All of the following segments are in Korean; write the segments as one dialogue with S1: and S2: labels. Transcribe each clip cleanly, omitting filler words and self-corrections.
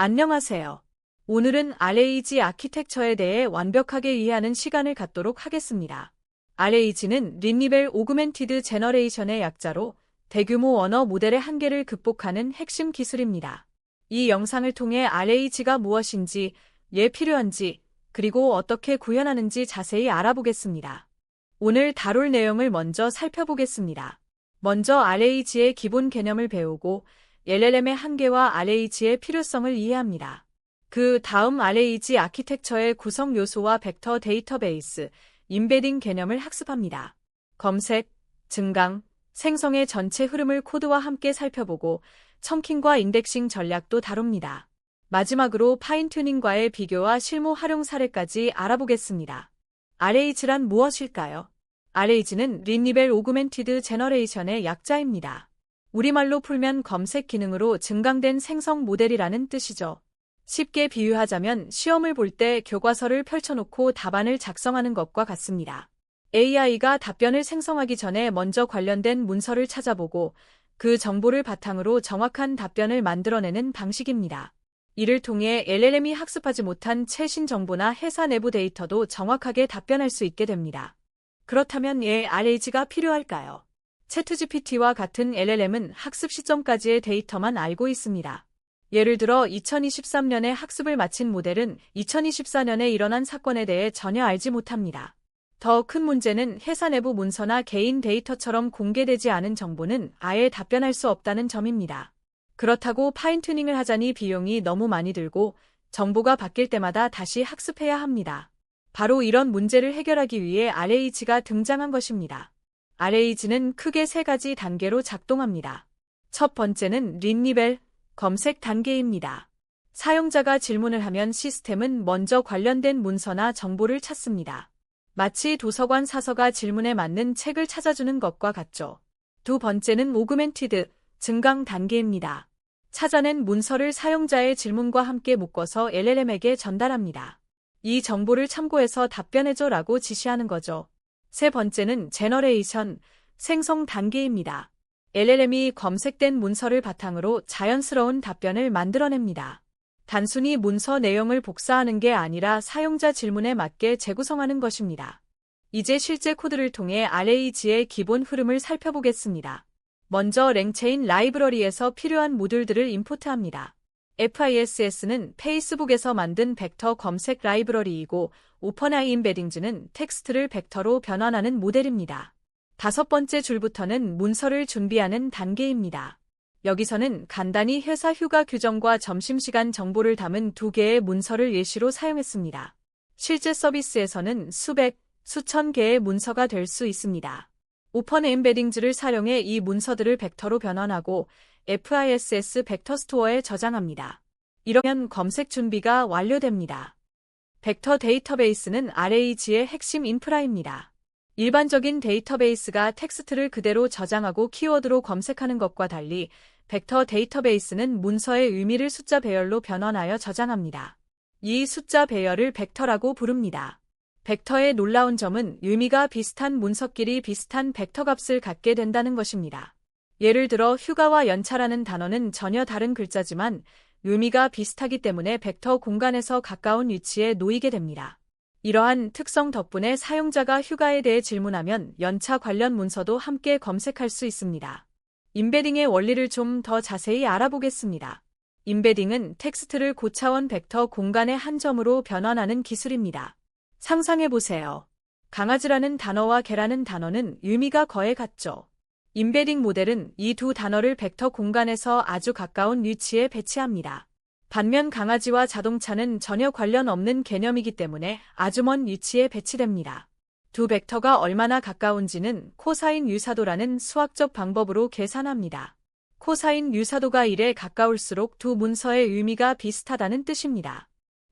S1: 안녕하세요. 오늘은 RAG 아키텍처에 대해 완벽하게 이해하는 시간을 갖도록 하겠습니다. RAG는 리니벨 오그멘티드 제너레이션의 약자로 대규모 언어 모델의 한계를 극복하는 핵심 기술입니다. 이 영상을 통해 RAG가 무엇인지, 왜 필요한지, 그리고 어떻게 구현하는지 자세히 알아보겠습니다. 오늘 다룰 내용을 먼저 살펴보겠습니다. 먼저 RAG의 기본 개념을 배우고 LLM의 한계와 RAG의 필요성을 이해합니다. 그 다음 RAG 아키텍처의 구성 요소와 벡터 데이터베이스, 임베딩 개념을 학습합니다. 검색, 증강, 생성의 전체 흐름을 코드와 함께 살펴보고 첨킹과 인덱싱 전략도 다룹니다. 마지막으로 파인튜닝과의 비교와 실무 활용 사례까지 알아보겠습니다. RAG란 무엇일까요? RAG는 리니벨 오그멘티드 제너레이션의 약자입니다. 우리말로 풀면 검색 기능으로 증강된 생성 모델이라는 뜻이죠. 쉽게 비유하자면 시험을 볼 때 교과서를 펼쳐놓고 답안을 작성하는 것과 같습니다. AI가 답변을 생성하기 전에 먼저 관련된 문서를 찾아보고 그 정보를 바탕으로 정확한 답변을 만들어내는 방식입니다. 이를 통해 LLM이 학습하지 못한 최신 정보나 회사 내부 데이터도 정확하게 답변할 수 있게 됩니다. 그렇다면 왜 RAG가 필요할까요? 챗GPT와 같은 LLM은 학습 시점까지의 데이터만 알고 있습니다. 예를 들어 2023년에 학습을 마친 모델은 2024년에 일어난 사건에 대해 전혀 알지 못합니다. 더 큰 문제는 회사 내부 문서나 개인 데이터처럼 공개되지 않은 정보는 아예 답변할 수 없다는 점입니다. 그렇다고 파인튜닝을 하자니 비용이 너무 많이 들고 정보가 바뀔 때마다 다시 학습해야 합니다. 바로 이런 문제를 해결하기 위해 RAG가 등장한 것입니다. RAG는 크게 세 가지 단계로 작동합니다. 첫 번째는 리니벨, 검색 단계입니다. 사용자가 질문을 하면 시스템은 먼저 관련된 문서나 정보를 찾습니다. 마치 도서관 사서가 질문에 맞는 책을 찾아주는 것과 같죠. 두 번째는 오그멘티드, 증강 단계입니다. 찾아낸 문서를 사용자의 질문과 함께 묶어서 LLM에게 전달합니다. 이 정보를 참고해서 답변해줘라고 지시하는 거죠. 세 번째는 제너레이션, 생성 단계입니다. LLM이 검색된 문서를 바탕으로 자연스러운 답변을 만들어냅니다. 단순히 문서 내용을 복사하는 게 아니라 사용자 질문에 맞게 재구성하는 것입니다. 이제 실제 코드를 통해 RAG의 기본 흐름을 살펴보겠습니다. 먼저 랭체인 라이브러리에서 필요한 모듈들을 임포트합니다. FISS는 페이스북에서 만든 벡터 검색 라이브러리이고 오픈AI 임베딩즈는 텍스트를 벡터로 변환하는 모델입니다. 다섯 번째 줄부터는 문서를 준비하는 단계입니다. 여기서는 간단히 회사 휴가 규정과 점심시간 정보를 담은 두 개의 문서를 예시로 사용했습니다. 실제 서비스에서는 수백, 수천 개의 문서가 될 수 있습니다. 오픈 임베딩즈를 사용해 이 문서들을 벡터로 변환하고 FISS 벡터 스토어에 저장합니다. 이러면 검색 준비가 완료됩니다. 벡터 데이터베이스는 RAG의 핵심 인프라입니다. 일반적인 데이터베이스가 텍스트를 그대로 저장하고 키워드로 검색하는 것과 달리 벡터 데이터베이스는 문서의 의미를 숫자 배열로 변환하여 저장합니다. 이 숫자 배열을 벡터라고 부릅니다. 벡터의 놀라운 점은 의미가 비슷한 문서끼리 비슷한 벡터 값을 갖게 된다는 것입니다. 예를 들어 휴가와 연차라는 단어는 전혀 다른 글자지만 의미가 비슷하기 때문에 벡터 공간에서 가까운 위치에 놓이게 됩니다. 이러한 특성 덕분에 사용자가 휴가에 대해 질문하면 연차 관련 문서도 함께 검색할 수 있습니다. 임베딩의 원리를 좀 더 자세히 알아보겠습니다. 임베딩은 텍스트를 고차원 벡터 공간의 한 점으로 변환하는 기술입니다. 상상해보세요. 강아지라는 단어와 개라는 단어는 의미가 거의 같죠. 임베딩 모델은 이 두 단어를 벡터 공간에서 아주 가까운 위치에 배치합니다. 반면 강아지와 자동차는 전혀 관련 없는 개념이기 때문에 아주 먼 위치에 배치됩니다. 두 벡터가 얼마나 가까운지는 코사인 유사도라는 수학적 방법으로 계산합니다. 코사인 유사도가 1에 가까울수록 두 문서의 의미가 비슷하다는 뜻입니다.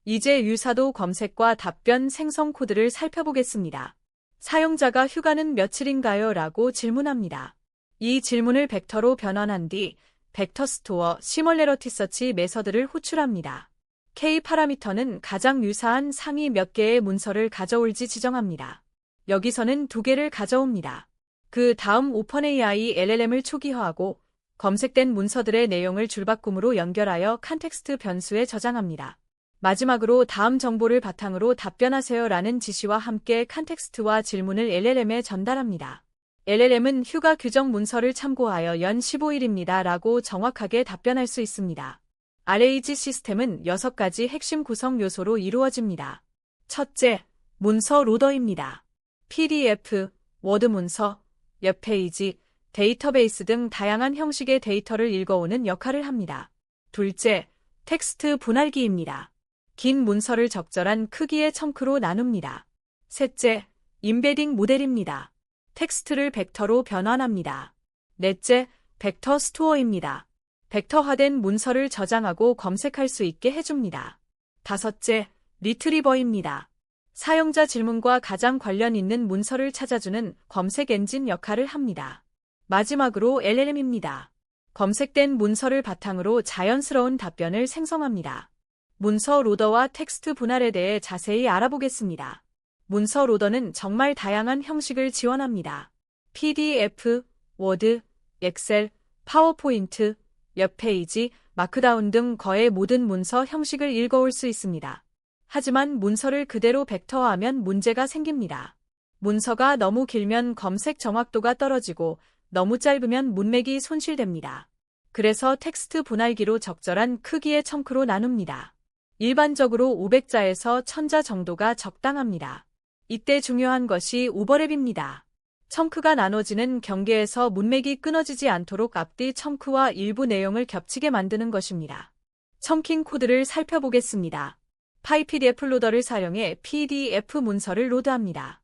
S1: 이제 유사도 검색과 답변 생성 코드를 살펴보겠습니다. 사용자가 휴가는 며칠인가요? 라고 질문합니다. 이 질문을 벡터로 변환한 뒤 벡터 스토어, 시멀레러티 서치 메서드를 호출합니다. K 파라미터는 가장 유사한 상위 몇 개의 문서를 가져올지 지정합니다. 여기서는 두 개를 가져옵니다. 그 다음 오픈AI LLM을 초기화하고 검색된 문서들의 내용을 줄바꿈으로 연결하여 컨텍스트 변수에 저장합니다. 마지막으로 다음 정보를 바탕으로 답변하세요라는 지시와 함께 컨텍스트와 질문을 LLM에 전달합니다. LLM은 휴가 규정 문서를 참고하여 연 15일입니다 라고 정확하게 답변할 수 있습니다. RAG 시스템은 6가지 핵심 구성 요소로 이루어집니다. 첫째, 문서 로더입니다. PDF, 워드 문서, 웹페이지, 데이터베이스 등 다양한 형식의 데이터를 읽어오는 역할을 합니다. 둘째, 텍스트 분할기입니다. 긴 문서를 적절한 크기의 청크로 나눕니다. 셋째, 임베딩 모델입니다. 텍스트를 벡터로 변환합니다. 넷째, 벡터 스토어입니다. 벡터화된 문서를 저장하고 검색할 수 있게 해줍니다. 다섯째, 리트리버입니다. 사용자 질문과 가장 관련 있는 문서를 찾아주는 검색 엔진 역할을 합니다. 마지막으로 LLM입니다. 검색된 문서를 바탕으로 자연스러운 답변을 생성합니다. 문서 로더와 텍스트 분할에 대해 자세히 알아보겠습니다. 문서 로더는 정말 다양한 형식을 지원합니다. PDF, 워드, 엑셀, 파워포인트, 웹페이지, 마크다운 등 거의 모든 문서 형식을 읽어올 수 있습니다. 하지만 문서를 그대로 벡터화하면 문제가 생깁니다. 문서가 너무 길면 검색 정확도가 떨어지고 너무 짧으면 문맥이 손실됩니다. 그래서 텍스트 분할기로 적절한 크기의 청크로 나눕니다. 일반적으로 500자에서 1000자 정도가 적당합니다. 이때 중요한 것이 오버랩입니다. 청크가 나눠지는 경계에서 문맥이 끊어지지 않도록 앞뒤 청크와 일부 내용을 겹치게 만드는 것입니다. 청킹 코드를 살펴보겠습니다. PyPDF 로더를 사용해 PDF 문서를 로드합니다.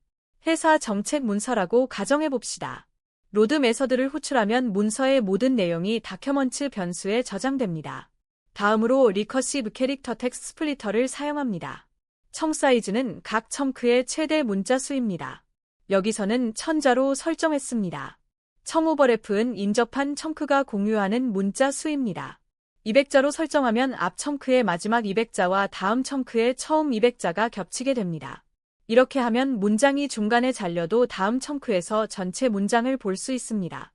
S1: 회사 정책 문서라고 가정해봅시다. 로드 메서드를 호출하면 문서의 모든 내용이 다큐먼트 변수에 저장됩니다. 다음으로 리커시브 캐릭터 텍스트 스플리터를 사용합니다. 청 사이즈는 각 청크의 최대 문자 수입니다. 여기서는 1000자로 설정했습니다. 청 오버래프는 인접한 청크가 공유하는 문자 수입니다. 200자로 설정하면 앞 청크의 마지막 200자와 다음 청크의 처음 200자가 겹치게 됩니다. 이렇게 하면 문장이 중간에 잘려도 다음 청크에서 전체 문장을 볼 수 있습니다.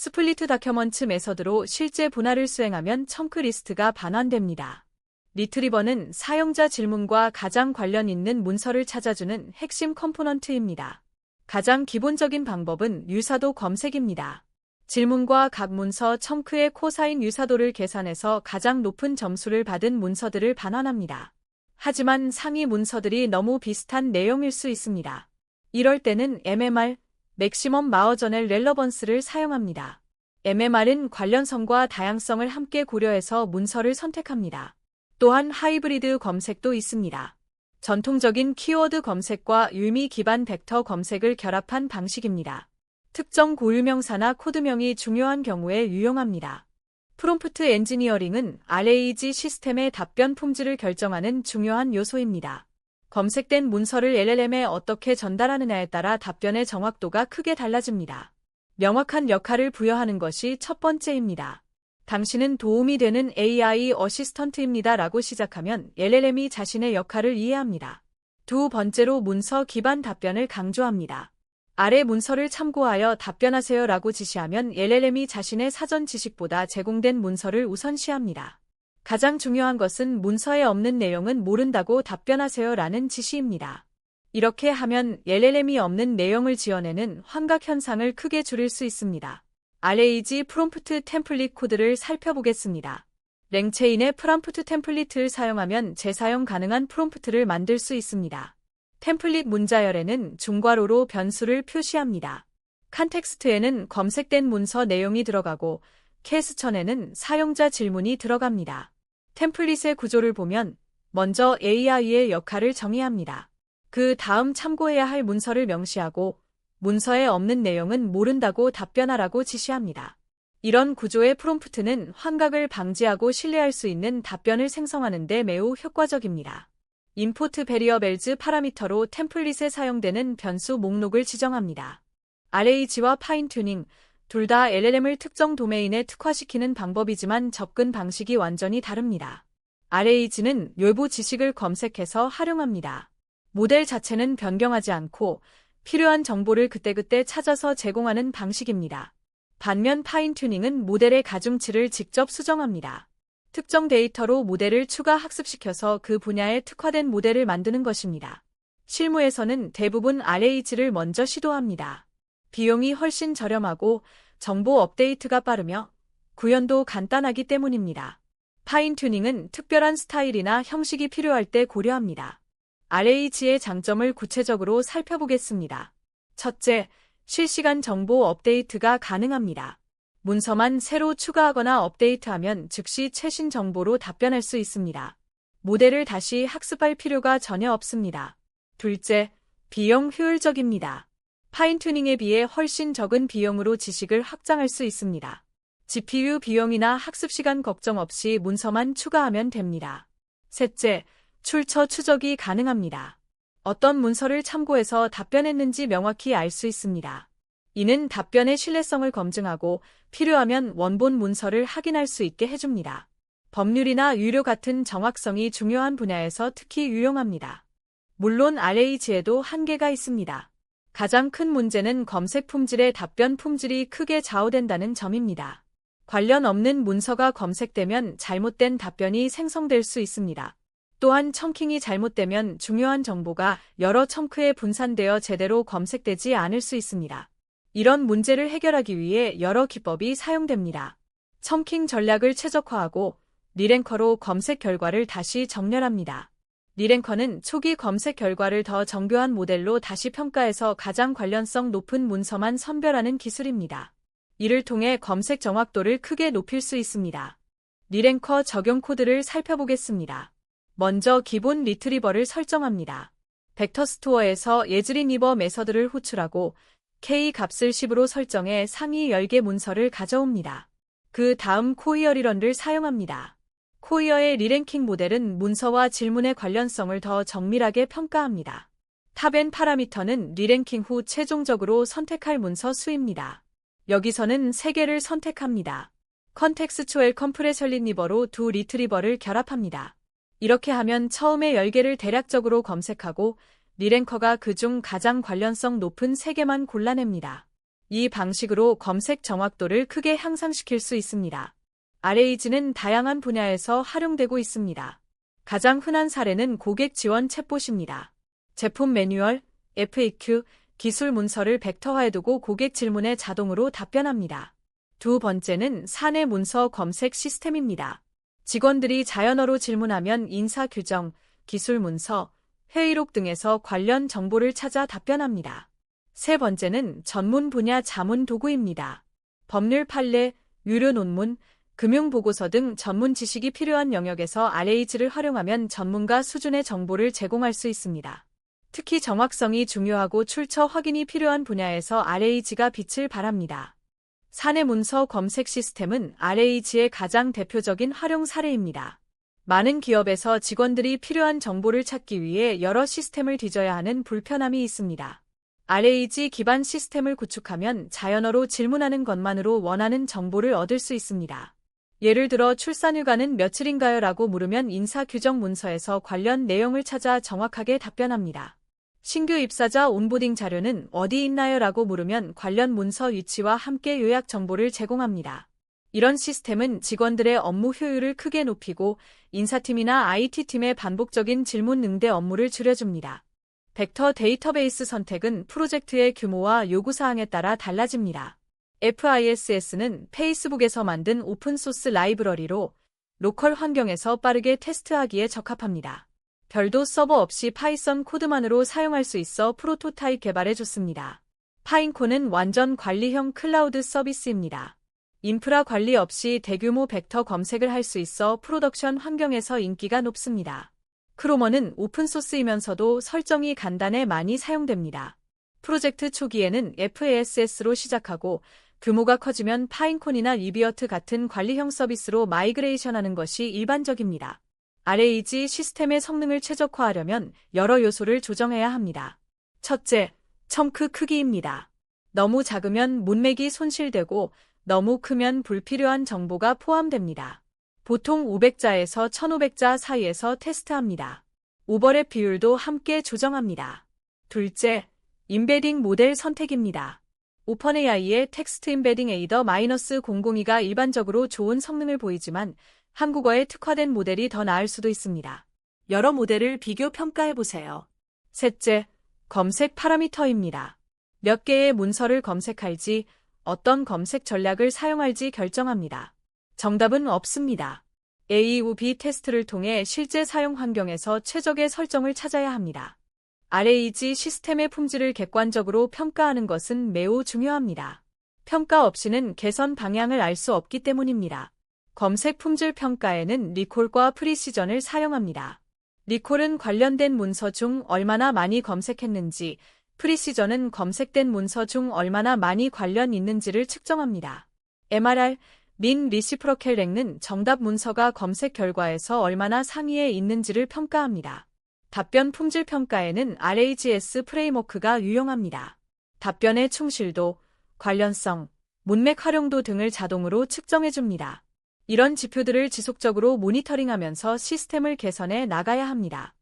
S1: 스플리트 다큐먼트 메서드로 실제 분할을 수행하면 청크 리스트가 반환됩니다. 리트리버는 사용자 질문과 가장 관련 있는 문서를 찾아주는 핵심 컴포넌트입니다. 가장 기본적인 방법은 유사도 검색입니다. 질문과 각 문서 청크의 코사인 유사도를 계산해서 가장 높은 점수를 받은 문서들을 반환합니다. 하지만 상위 문서들이 너무 비슷한 내용일 수 있습니다. 이럴 때는 MMR, 맥시멈 마어저넬 렐러번스를 사용합니다. MMR은 관련성과 다양성을 함께 고려해서 문서를 선택합니다. 또한 하이브리드 검색도 있습니다. 전통적인 키워드 검색과 의미 기반 벡터 검색을 결합한 방식입니다. 특정 고유명사나 코드명이 중요한 경우에 유용합니다. 프롬프트 엔지니어링은 RAG 시스템의 답변 품질을 결정하는 중요한 요소입니다. 검색된 문서를 LLM에 어떻게 전달하느냐에 따라 답변의 정확도가 크게 달라집니다. 명확한 역할을 부여하는 것이 첫 번째입니다. 당신은 도움이 되는 AI 어시스턴트입니다 라고 시작하면 LLM이 자신의 역할을 이해합니다. 두 번째로 문서 기반 답변을 강조합니다. 아래 문서를 참고하여 답변하세요 라고 지시하면 LLM이 자신의 사전 지식보다 제공된 문서를 우선시합니다. 가장 중요한 것은 문서에 없는 내용은 모른다고 답변하세요 라는 지시입니다. 이렇게 하면 LLM이 없는 내용을 지어내는 환각 현상을 크게 줄일 수 있습니다. RAG 프롬프트 템플릿 코드를 살펴보겠습니다. 랭체인의 프롬프트 템플릿을 사용하면 재사용 가능한 프롬프트를 만들 수 있습니다. 템플릿 문자열에는 중괄호로 변수를 표시합니다. 컨텍스트에는 검색된 문서 내용이 들어가고 캐스천에는 사용자 질문이 들어갑니다. 템플릿의 구조를 보면 먼저 AI의 역할을 정의합니다. 그 다음 참고해야 할 문서를 명시하고 문서에 없는 내용은 모른다고 답변하라고 지시합니다. 이런 구조의 프롬프트는 환각을 방지하고 신뢰할 수 있는 답변을 생성하는 데 매우 효과적입니다. 임포트 베리어벨즈 파라미터로 템플릿에 사용되는 변수 목록을 지정합니다. RAG와 파인튜닝, 둘 다 LLM을 특정 도메인에 특화시키는 방법이지만 접근 방식이 완전히 다릅니다. RAG는 외부 지식을 검색해서 활용합니다. 모델 자체는 변경하지 않고 필요한 정보를 그때그때 찾아서 제공하는 방식입니다. 반면 파인튜닝은 모델의 가중치를 직접 수정합니다. 특정 데이터로 모델을 추가 학습시켜서 그 분야에 특화된 모델을 만드는 것입니다. 실무에서는 대부분 RAG를 먼저 시도합니다. 비용이 훨씬 저렴하고 정보 업데이트가 빠르며 구현도 간단하기 때문입니다. 파인튜닝은 특별한 스타일이나 형식이 필요할 때 고려합니다. RAG의 장점을 구체적으로 살펴보겠습니다. 첫째, 실시간 정보 업데이트가 가능합니다. 문서만 새로 추가하거나 업데이트하면 즉시 최신 정보로 답변할 수 있습니다. 모델을 다시 학습할 필요가 전혀 없습니다. 둘째, 비용 효율적입니다. 파인튜닝에 비해 훨씬 적은 비용으로 지식을 확장할 수 있습니다. GPU 비용이나 학습 시간 걱정 없이 문서만 추가하면 됩니다. 셋째, 출처 추적이 가능합니다. 어떤 문서를 참고해서 답변했는지 명확히 알 수 있습니다. 이는 답변의 신뢰성을 검증하고 필요하면 원본 문서를 확인할 수 있게 해줍니다. 법률이나 유료 같은 정확성이 중요한 분야에서 특히 유용합니다. 물론 RAG에도 한계가 있습니다. 가장 큰 문제는 검색 품질의 답변 품질이 크게 좌우된다는 점입니다. 관련 없는 문서가 검색되면 잘못된 답변이 생성될 수 있습니다. 또한 청킹이 잘못되면 중요한 정보가 여러 청크에 분산되어 제대로 검색되지 않을 수 있습니다. 이런 문제를 해결하기 위해 여러 기법이 사용됩니다. 청킹 전략을 최적화하고 리랭커로 검색 결과를 다시 정렬합니다. 리랭커는 초기 검색 결과를 더 정교한 모델로 다시 평가해서 가장 관련성 높은 문서만 선별하는 기술입니다. 이를 통해 검색 정확도를 크게 높일 수 있습니다. 리랭커 적용 코드를 살펴보겠습니다. 먼저 기본 리트리버를 설정합니다. 벡터 스토어에서 예즈리니버 메서드를 호출하고 K 값을 10으로 설정해 상위 10개 문서를 가져옵니다. 그 다음 코이어 리런을 사용합니다. 코이어의 리랭킹 모델은 문서와 질문의 관련성을 더 정밀하게 평가합니다. 탑N 파라미터는 리랭킹 후 최종적으로 선택할 문서 수입니다. 여기서는 3개를 선택합니다. 컨텍스추얼 컴프레션 리니버로 두 리트리버를 결합합니다. 이렇게 하면 처음에 10개를 대략적으로 검색하고 리랭커가 그중 가장 관련성 높은 3개만 골라냅니다. 이 방식으로 검색 정확도를 크게 향상시킬 수 있습니다. RAG는 다양한 분야에서 활용되고 있습니다. 가장 흔한 사례는 고객 지원 챗봇입니다. 제품 매뉴얼, FAQ, 기술 문서를 벡터화해두고 고객 질문에 자동으로 답변합니다. 두 번째는 사내 문서 검색 시스템입니다. 직원들이 자연어로 질문하면 인사 규정, 기술 문서, 회의록 등에서 관련 정보를 찾아 답변합니다. 세 번째는 전문 분야 자문 도구입니다. 법률 판례, 유료 논문, 금융보고서 등 전문 지식이 필요한 영역에서 RAG를 활용하면 전문가 수준의 정보를 제공할 수 있습니다. 특히 정확성이 중요하고 출처 확인이 필요한 분야에서 RAG가 빛을 발합니다. 사내 문서 검색 시스템은 RAG의 가장 대표적인 활용 사례입니다. 많은 기업에서 직원들이 필요한 정보를 찾기 위해 여러 시스템을 뒤져야 하는 불편함이 있습니다. RAG 기반 시스템을 구축하면 자연어로 질문하는 것만으로 원하는 정보를 얻을 수 있습니다. 예를 들어 출산휴가는 며칠인가요? 라고 물으면 인사 규정 문서에서 관련 내용을 찾아 정확하게 답변합니다. 신규 입사자 온보딩 자료는 어디 있나요? 라고 물으면 관련 문서 위치와 함께 요약 정보를 제공합니다. 이런 시스템은 직원들의 업무 효율을 크게 높이고 인사팀이나 IT팀의 반복적인 질문 응대 업무를 줄여줍니다. 벡터 데이터베이스 선택은 프로젝트의 규모와 요구사항에 따라 달라집니다. FISS는 페이스북에서 만든 오픈소스 라이브러리로 로컬 환경에서 빠르게 테스트하기에 적합합니다. 별도 서버 없이 파이썬 코드만으로 사용할 수 있어 프로토타입 개발에 좋습니다. 파인코는 완전 관리형 클라우드 서비스입니다. 인프라 관리 없이 대규모 벡터 검색을 할 수 있어 프로덕션 환경에서 인기가 높습니다. 크로머는 오픈소스이면서도 설정이 간단해 많이 사용됩니다. 프로젝트 초기에는 FASS로 시작하고 규모가 커지면 파인콘이나 리비어트 같은 관리형 서비스로 마이그레이션하는 것이 일반적입니다. RAG 시스템의 성능을 최적화하려면 여러 요소를 조정해야 합니다. 첫째, 청크 크기입니다. 너무 작으면 문맥이 손실되고 너무 크면 불필요한 정보가 포함됩니다. 보통 500자에서 1500자 사이에서 테스트합니다. 오버랩 비율도 함께 조정합니다. 둘째, 임베딩 모델 선택입니다. 오펀AI의 텍스트 임베딩 에이더-002가 일반적으로 좋은 성능을 보이지만 한국어에 특화된 모델이 더 나을 수도 있습니다. 여러 모델을 비교 평가해보세요. 셋째, 검색 파라미터입니다. 몇 개의 문서를 검색할지, 어떤 검색 전략을 사용할지 결정합니다. 정답은 없습니다. AUB 테스트를 통해 실제 사용 환경에서 최적의 설정을 찾아야 합니다. RAG 시스템의 품질을 객관적으로 평가하는 것은 매우 중요합니다. 평가 없이는 개선 방향을 알 수 없기 때문입니다. 검색 품질 평가에는 리콜과 프리시전을 사용합니다. 리콜은 관련된 문서 중 얼마나 많이 검색했는지, 프리시전은 검색된 문서 중 얼마나 많이 관련 있는지를 측정합니다. MRR, 민 리시프로켈 랭는 정답 문서가 검색 결과에서 얼마나 상위에 있는지를 평가합니다. 답변 품질 평가에는 RAGS 프레임워크가 유용합니다. 답변의 충실도, 관련성, 문맥 활용도 등을 자동으로 측정해줍니다. 이런 지표들을 지속적으로 모니터링하면서 시스템을 개선해 나가야 합니다.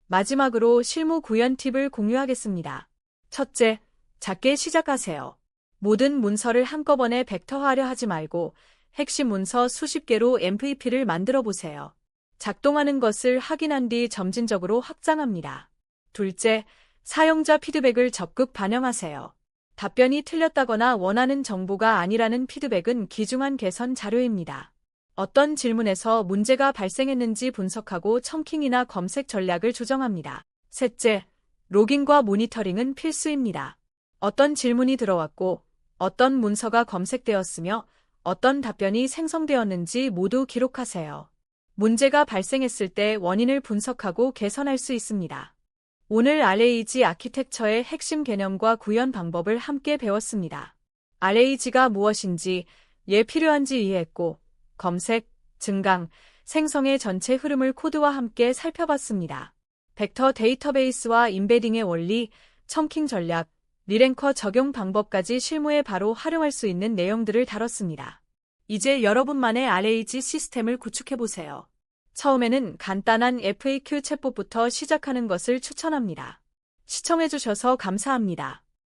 S1: 마지막으로 실무 구현 팁을 공유하겠습니다. 첫째, 작게 시작하세요. 모든 문서를 한꺼번에 벡터화하려 하지 말고 핵심 문서 수십 개로 MVP를 만들어 보세요. 작동하는 것을 확인한 뒤 점진적으로 확장합니다. 둘째, 사용자 피드백을 적극 반영하세요. 답변이 틀렸다거나 원하는 정보가 아니라는 피드백은 귀중한 개선 자료입니다. 어떤 질문에서 문제가 발생했는지 분석하고 첨킹이나 검색 전략을 조정합니다. 셋째, 로깅과 모니터링은 필수입니다. 어떤 질문이 들어왔고, 어떤 문서가 검색되었으며, 어떤 답변이 생성되었는지 모두 기록하세요. 문제가 발생했을 때 원인을 분석하고 개선할 수 있습니다. 오늘 RAG 아키텍처의 핵심 개념과 구현 방법을 함께 배웠습니다. RAG가 무엇인지, 왜 필요한지 이해했고, 검색, 증강, 생성의 전체 흐름을 코드와 함께 살펴봤습니다. 벡터 데이터베이스와 임베딩의 원리, 첨킹 전략, 리랭커 적용 방법까지 실무에 바로 활용할 수 있는 내용들을 다뤘습니다. 이제 여러분만의 RAG 시스템을 구축해보세요. 처음에는 간단한 FAQ 챗봇부터 시작하는 것을 추천합니다. 시청해주셔서 감사합니다.